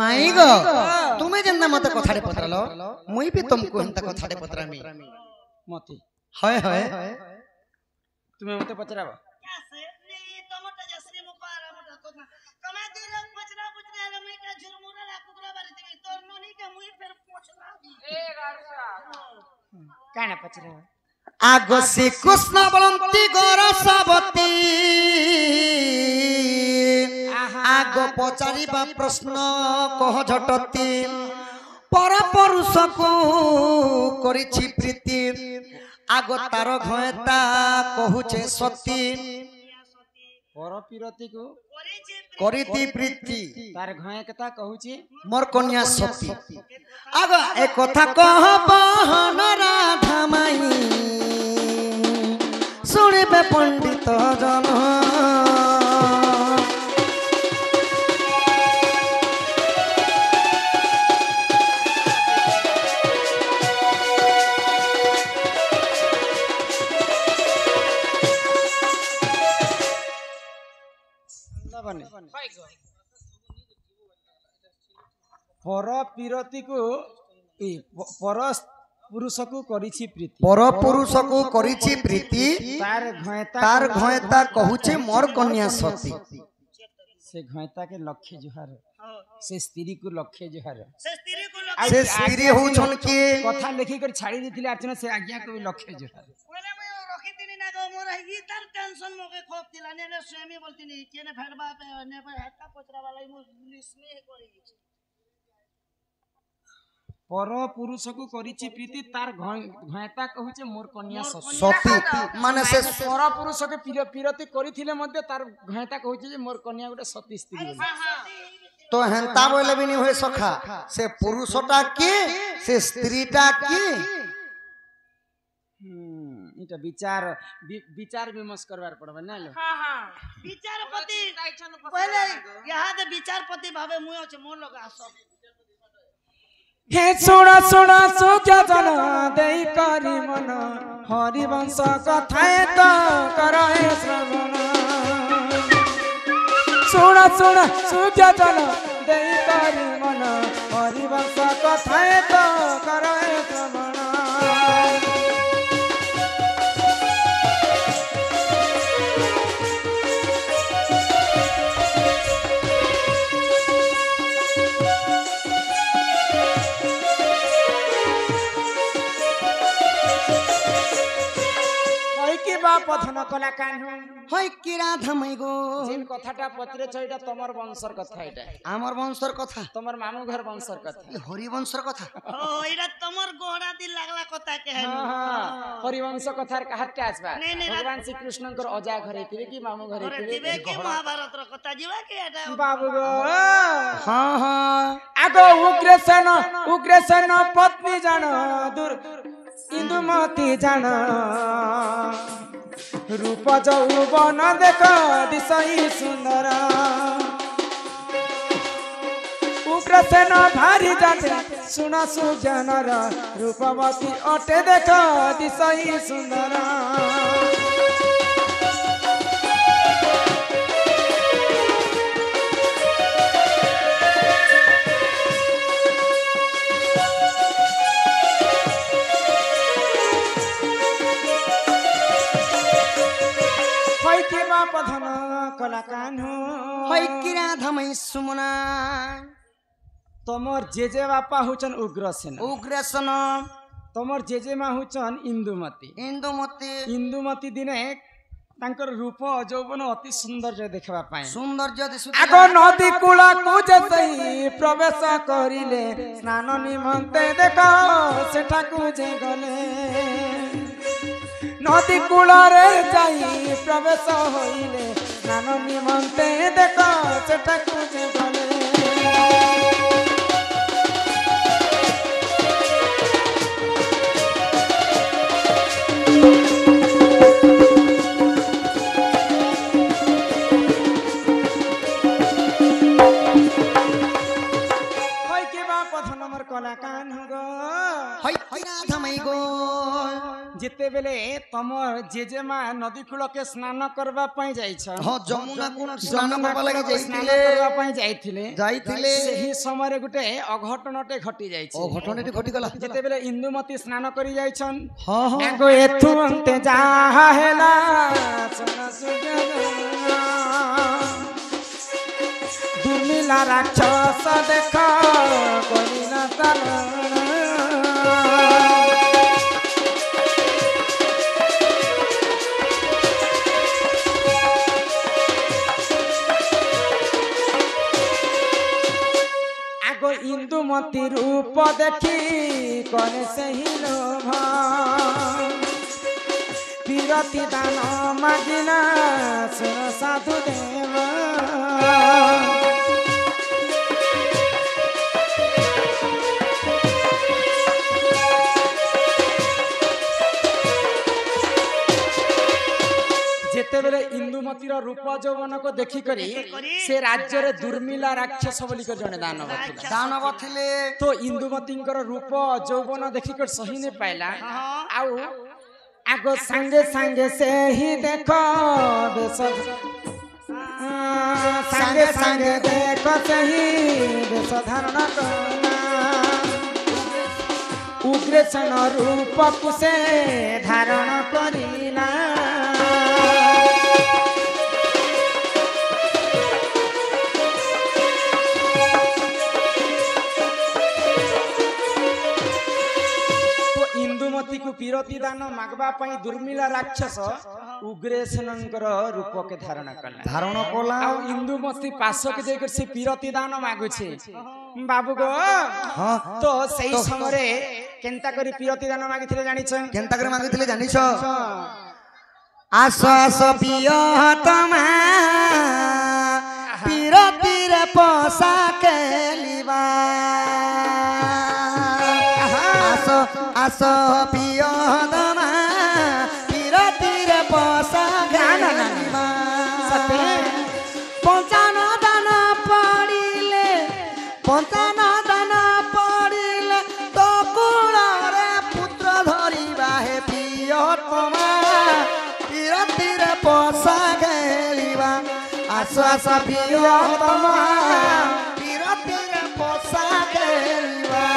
माई गो तुम्हें जेंदा मत कथारे पत्रालो मुई भी तुमको हेंता कथारे पत्रामी मते हाय हाय तुम्हें मते पचराबो कैसे नहीं टमाटर जसरी मुकारा मोटा तो कमा दे लोग पचरा पचरा रे मैं का झुरमुरा ला कुकरा बारे देवी तोर नोनी के मुई फिर पोछला ए गाड़सा काना पचरा आगो से कृष्ण बलंती गोरसवती आगो पचारिबा प्रश्न कह झटती पर पुरुष को करिछि प्रीति आगो तार घयता कहूचे सती पर पिरती को करिति प्रीति तार घयता कहूची मोर कन्या सती आगो ए कथा कहबहन राधा माई सुनिबे पंडित जन पर पिरती को पर पुरुष को करिछि प्रीति पर पुरुष को करिछि प्रीति तार घयता कहूचे मोर कन्या सती से घयता के लक्ष्य जुहार से स्त्री को लक्ष्य जुहार से स्त्री होछन के कथा लिखि कर छाड़ी दिथिले अर्चना से आज्ञा को लक्ष्य जुहार ओले मैं रखी दिनी ना गो मोर ही तार टेंशन मोके खोप दिला ने स्वयं बोलतिनी केने फेडबा पे ने पर हत्ता पचरा वाला मु स्नेह करी पर पुरुष को करिछि प्रीति तार घयता कहूचे मोर कन्या सती माने से पर पुरुष के पिरती करिथिले मध्ये तार घयता कहूचे जे मोर कन्या गोटे सती स्त्री तो हेंता बोले भी नहीं होय सखा से पुरुषटा के से स्त्रीटा के इटा विचार विमर्श करवार पड़बे ना लो हां हां विचारपति पहले यहां दे विचारपति भावे मुय अछि मोर लगा सब हे सुना सुना सुजा जन देई करी मन हरि वंश कथाए तो करए श्रवण सुना सुना सुजा जन देई करी मन हरि वंश कथाए तो करए श्रवण पथन कला कान्हू होय कि राधा माई गो जिन कथाटा पत्रे छइटा तमर वंशर कथा एटा आमर वंशर कथा तमर मामू घर वंशर कथा हरि वंशर कथा ओ एरा तमर गोहरा दिल लागला कथा के है हां हरि वंश कथार कहट्टा आसबा भगवान श्री कृष्ण कर अजा घरे थिबे कि मामू घरे थिबे कि महाभारत र कथा जीवा के एटा बाबू गो हां हां आगो उग्रसेन पत्नी जान दूर इंदुमती जान रूप जौवन देख दिशई सुंदर उग्रसेन भारी जाते सुना सुजनर रूपवती अटे देख दिशई सुंदर पधन कला कान्हू होय कि राधा माई सुमना तमर जेजे बापा हुचन उग्रसेन तमर जेजे मा हुचन इंदुमती दिने तांकर रूप जौवन अति सौंदर्य देखबा पाए सौंदर्य आगो नदी कूला को जसई प्रवेश करिले स्नान निमंते देखो सेठा को जे गले नदी कूलरे जाई प्रवेश होइले स्नान निमंते देखो सेठा को जे गले होय कि राधा माई गो जिते बेले तमर जेजेमा नदी कूल के स्नान करबा पई जाइछन हाँ जमुना को स्नान करबा लागि स्नान जाइथिले करबा पई जाइथिले जाइथिले सेही समय गुटे अघटनटे घटी जाइछ ओ घटनाटी घटी गला जिते बेले इंदुमती स्नान करी जाइछन हाँ हाँ एगो एथु अंते जा हेला सुन सुजन दुर्मिला राक्षस देख करिना तारण आगो इंदुमती रूप देखी करे सही लोभ पीरती दान मागिना सुन साधु देव जेतेबेले इंदुमतीर रूप यौवन को देखी करी से राज्य रे दुर्मिला राक्षस बोली कर जने दानव थिला दानव थिले तो इंदुमतींकर रूप यौवन देखी कर सही ने पाइला आउ आगो संगे संगे से ही देखो बेस संगे संगे देखो से ही बेस धारण करना उग्रसेन रूप कुसे धारण करिला इंदुमती को पीरती दान मागवा पई दुर्मिला राक्षस उग्रसेनंकर रूप के धारण कला धारण कोला आ इंदुमती पास के जेकर से पीरती दान मागु छे बाबू गो हाँ तो सही समय रे केनता करी पीरती दान मागिथिले जानि छ केनता करे मागिथिले जानिछ आस आस पियो तमा पीरती रे पोसा केलिबा आस पियो दमा पीरती रे पोसा केलिबा पंचान दान पड़िले पंचान दान पड़िले तो कुଳରେ पुत्र धरिबा हे पियो तमा पीरती रे पोसा केलिबा आस आस पियो तमा पीरती रे पोसा केलिबा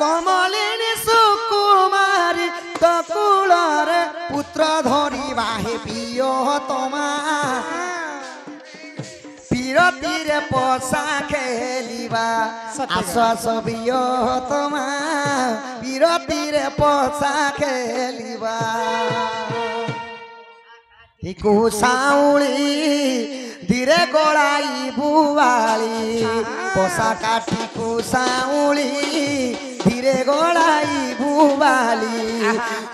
कमलिनी सुकुमारी तो कूଳରେ पुत्र धरिबा हे पियो तमा पीरती रे पोसा खेलिबा आस आस पियो तमा पीरती रे पोसा खेलिबा हिकु साउली धीरे गोलाई बुवाली पोसा काठी को साउली धीरे गोलाई बुवाली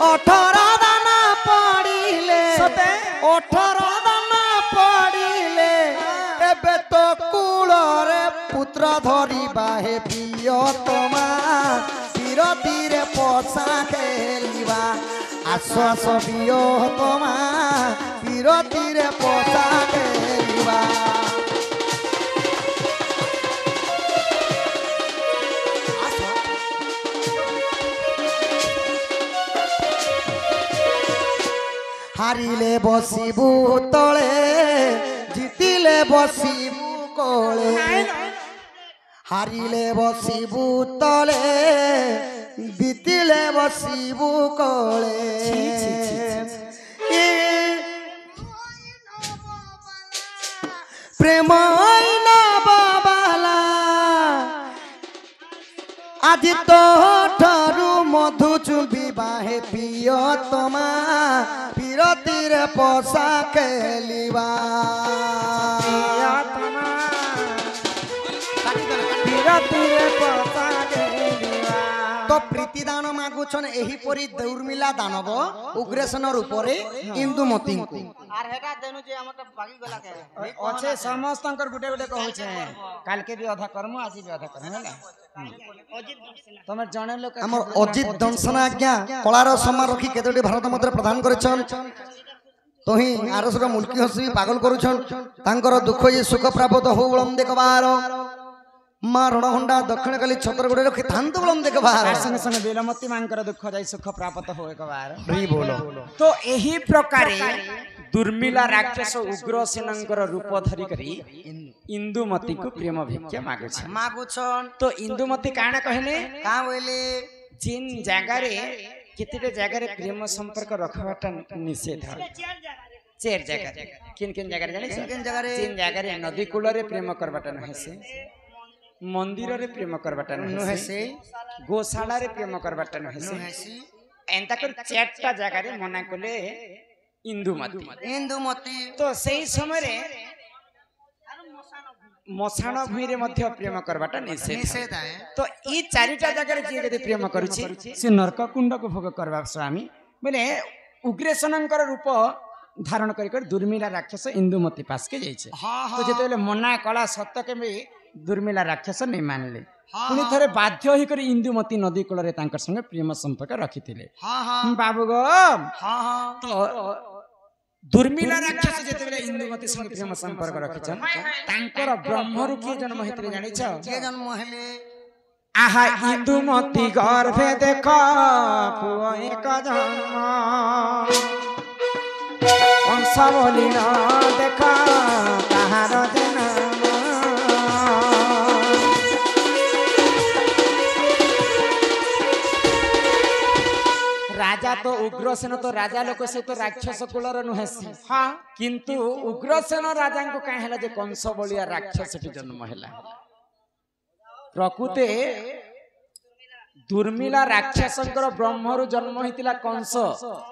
18 दाना पड़िले 18 दाना पड़िले एबे तो कूଳରେ पुत्र धरिबा हे पियो तमा पीरती रे पोसा खेलिबा आस आस पियो तमा पीरती रे पोसा खेलिबा हारिले बसिबु तले जितिले बसिबु कोले हारिले बसिबु तले जितिले बसिबु कोले प्रेम बाबाला आज तो ठारू मधु चुबिबा हे पियो तमा पीरती रे पोसा केलिबा पीरती रे पोसा केलिबा तो प्रीति दान मागुछन एही परी दौर्मिला दानव उग्रसेन रूपरे इंदुमती को आर हेटा देनु जे हमर भागी गला के अच्छे समस्तंकर गुटे गुटे कहू छे काल के भी आधा करमु आज भी आधा करमु ना अजित दर्शन तमे जणे लोक हमर अजित दंशन आज्ञा कलार समा रखी केतोटी भारत मध्य प्रदान करिछन तोही आरसर मुल्की हसी पागल करूछन तांकर दुख ये सुख प्राप्त हो बलम देखबार मां रणहंडा दक्षिण काली छत्रगुड़े रखी थांत बलम देखबार संग संग बेलमती मांकर दुख जाई सुख प्राप्त हो एक बार हरि बोलो तो एही प्रकारे दुर्मिला राक्षस उग्रसेनंकर रूप धरि करी इंदुमती को प्रेम भिक्षा मागे छे मागुछन तो इंदुमती काना कहले का होइले जिन जगह रे कितने जगह रे प्रेम संपर्क रखवाटा निषेध है चार जगह किन किन जगह जाने किन जगह रे तीन जगह रे नदी कूल रे प्रेम करवाटा नहीं से मंदिर रे प्रेम करवाटा नहीं से गोशाला रे प्रेम करवाटा नहीं से एंता कर चारटा जगह रे मना कले इंदुमती तो सही समय रे मशाण भूमि रे मध्य प्रेम करवाटा निषेध है तो ई चारिटा जगह रे जे यदि प्रेम करूछि से नरक कुंड को भोग करबा स्वामी बोले उग्रसेनंकर रूप धारण कर दुर्मिला राक्षस इंदुमती पास के जाइछे तो जेते मना कला सत्य के भी दुर्मिला राक्षस नहीं मानले पुनी थरे बाध्य होई कर इंदुमती नदी कूल रे तांकर संगे प्रेम संपर्क रखिथिले बाबू गो तो दुर्मिला राक्षस जेते इंदुमती संगे प्रेम संपर्क रखिछन तांकर ब्रह्मरु के जन्म हेतरे जानिछ के जन्म हेले आहा इंदुमती गर्भे देख पुओ एक जन्म कंस बोली न देखा ताहार जन्म राजा तो उग्रसेन तो राजा लोक से तो राक्षस कुलर नुहे हाँ किंतु उग्रसेन राजा को कहीं है जे कंस बलिया राक्षस जन्म है प्रकृते दुर्मिला राक्षसंकर ब्रह्मरु जन्म होइतिला कंस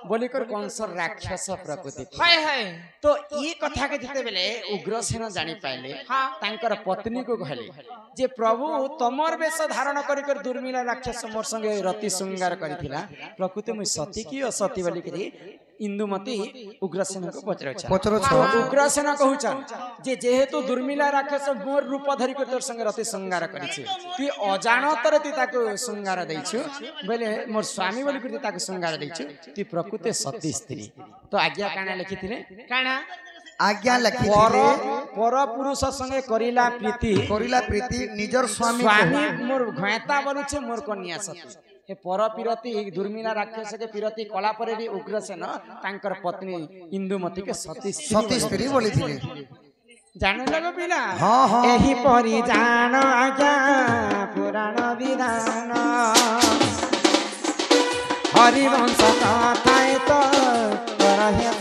बोलिकर कंस राक्षस प्रकृति हाय हाय तो ई कथा के जते बेले उग्रसेन जानि पाइले तांकर पत्नी को कहले जे प्रभु तमर वेश धारण कर दुर्मिला राक्षस मोर संगे रति श्रृंगार करिथिला प्रकृति मु सती की असती बोली करी इंदुमती उग्रसेन को पचरछ उग्रसेन कहउछन जे जेहेतु दुर्मिला राक्षस मोर रूप धरि कर तोर संगे रति श्रृंगार करिछि तू अजानतर ती ताको श्रृंगार दैछु बोले मोर स्वामी बोली कर ताको श्रृंगार दैछु तू प्रकृति सती स्त्री तो आज्ञा काना लिखिथिले काना आज्ञा लखी पर पुरुष संगे करिला प्रीति निजर स्वामी मोर घैता बोलुछे मोर कन्या सती हे पर पीरती दुर्मिला राक्षस के पीरती कला पर भी उग्रसेन तांकर पत्नी इंदुमती के सती स्त्री बोली थी जान लगो पिला हाँ हाँ एही परी जान आज्ञा पुराण विधान हरिवंश कथाए तो रहे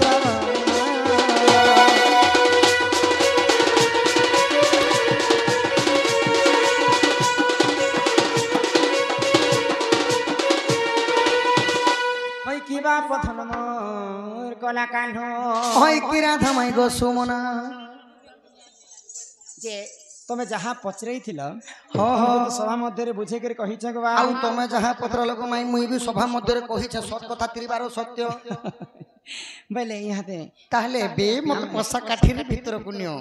किबा पथन मोर कला कान्हो होय किरा धमाई गो सुमना जे तमे जहा पचरई थिला हो हो सभा मध्य रे बुझे कर कहि छ बा आउ तमे जहा पत्र लोक माई मुई भी सभा मध्य रे कहि छ सत कथा तिरबार सत्य बेले यहाते ताहले बे मत पसा काठी रे भीतर पुण्य